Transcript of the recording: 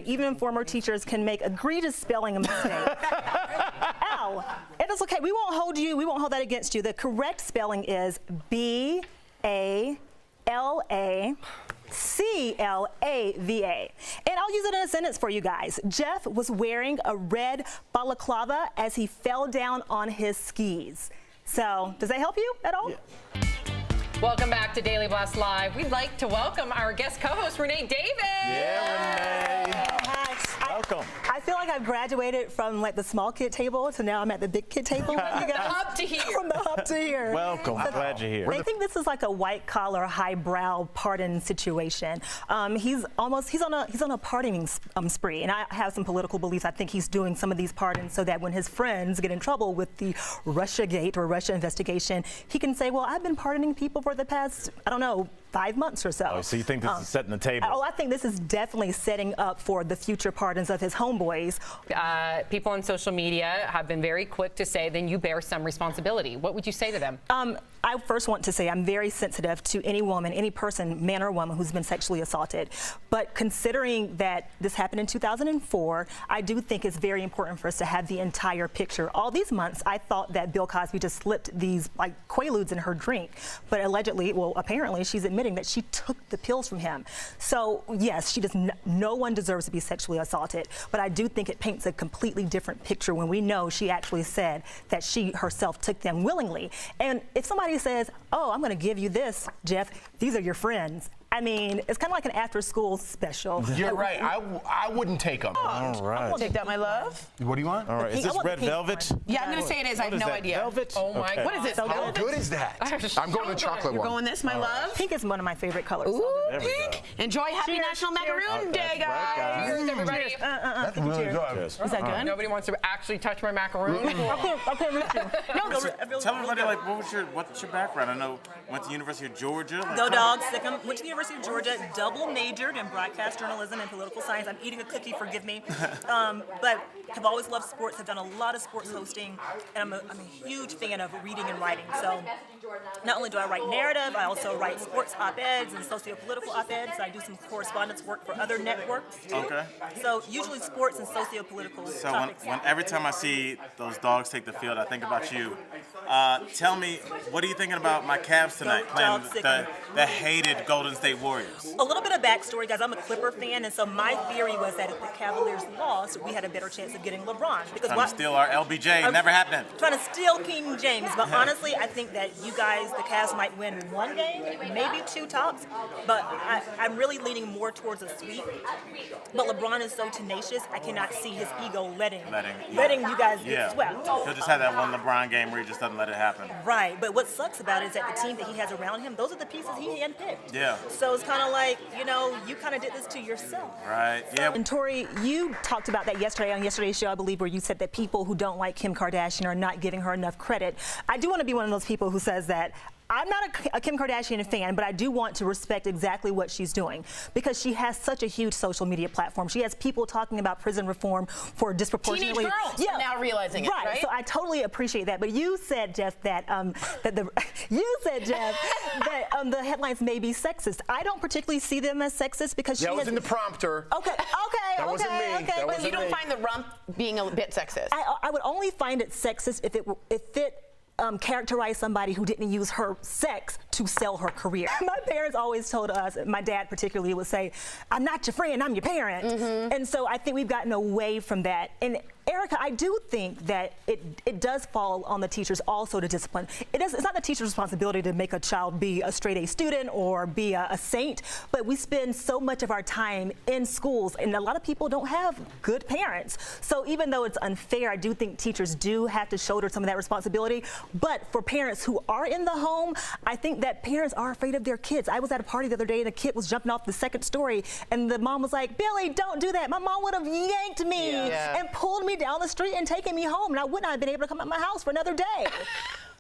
Even former teachers can make egregious spelling mistakes. L, it is okay. We won't hold that against you. The correct spelling is B-A-L-A-C-L-A-V-A. And I'll use it in a sentence for you guys. Jeff was wearing a red balaclava as he fell down on his skis. So, does that help you at all? Yeah. Welcome back to Daily Blast Live. We'd like to welcome our guest co-host, Renee Davis. Yeah, Renee. Hi. Welcome. I feel like I've graduated from like the small kid table to now I'm at the big kid table. From the hub to here. From the hub to here. Welcome. I'm glad you're here. They think this is like a white collar, highbrow pardon situation. He's on a pardoning spree, and I have some political beliefs. I think he's doing some of these pardons so that when his friends get in trouble with the Russiagate or Russia investigation, he can say, "Well, I've been pardoning people for the past, I don't know, 5 months or so." Oh, so you think this is setting the table? Oh, I think this is definitely setting up for the future pardons of his homeboys. People on social media have been very quick to say, then you bear some responsibility. What would you say to them? I first want to say I'm very sensitive to any woman, any person, man or woman, who's been sexually assaulted. But considering that this happened in 2004, I do think it's very important for us to have the entire picture. All these months, I thought that Bill Cosby just slipped these like Quaaludes in her drink. But allegedly, well, apparently, she's admitting that she took the pills from him. So yes, no one deserves to be sexually assaulted. But I do think it paints a completely different picture when we know she actually said that she herself took them willingly. And if somebody says, "Oh, I'm going to give you this, Jeff. These are your friends." I mean, it's kind of like an after-school special. You're right. I wouldn't take them. All right. Take that, my love. What do you want? All right. Is this red velvet? Yeah, I'm going to say it is. I have no idea. Velvet? Oh my God. What is it? How good is that? I'm going the chocolate You're one. going this, my love? Pink is one of my favorite colors. Ooh, There we go. pink. Enjoy Happy Cheers, National cheers. Macaroon Day, That's right, guys. Cheers, everybody. That's really good. Is that good? Nobody wants to actually touch my macaroon. Okay, reach you. Tell everybody, like, what's your background? I know went to University of Georgia. Like, Go Dogs. Went to the University of Georgia, double majored in broadcast journalism and political science. I'm eating a cookie, forgive me. But have always loved sports. Have done a lot of sports hosting, and I'm a huge fan of reading and writing. So not only do I write narrative, I also write sports op-eds and socio-political op-eds. I do some correspondence work for other networks too. Okay. So usually sports and socio-political So topics. every time I see those dogs take the field, I think about you. Tell me, what are you thinking about my Cavs tonight playing the hated Golden State Warriors? A little bit of backstory, guys. I'm a Clipper fan, and so my theory was that if the Cavaliers lost, we had a better chance of getting LeBron. Because Trying to steal our LBJ, never happened. Trying to steal King James, but honestly, I think that you guys, the Cavs, might win one game, maybe two tops. But I'm really leaning more towards a sweep. But LeBron is so tenacious, I cannot see his ego letting you guys get swept. He'll just have that one LeBron game where he just doesn't let it happen. Right, but what sucks about it is that the team that he has around him, those are the pieces he handpicked. Yeah. So it's kind of like, you kind of did this to yourself. Right. Yeah. And Tori, you talked about that yesterday on yesterday's show, I believe, where you said that people who don't like Kim Kardashian are not giving her enough credit. I do want to be one of those people who says that I'm not a Kim Kardashian fan, but I do want to respect exactly what she's doing because she has such a huge social media platform. She has people talking about prison reform for disproportionately. Teenage girls are now realizing it, right? So I totally appreciate that. But you said, Jeff, that the headlines may be sexist. I don't particularly see them as sexist because That was in the prompter. Okay. That wasn't me. Okay. That But wasn't you don't me. find the rump being a bit sexist? I would only find it sexist if it characterize somebody who didn't use her sex to sell her career. My parents always told us, my dad particularly would say, "I'm not your friend, I'm your parent." And so I think we've gotten away from that. And Erica, I do think that it does fall on the teachers also to discipline. It's not the teacher's responsibility to make a child be a straight A student or be a saint, but we spend so much of our time in schools, and a lot of people don't have good parents. So even though it's unfair, I do think teachers do have to shoulder some of that responsibility. But for parents who are in the home, I think that parents are afraid of their kids. I was at a party the other day and a kid was jumping off the second story, and the mom was like, "Billy, don't do that." My mom would have yanked me and pulled me down the street and taken me home, and I would not have been able to come out of my house for another day.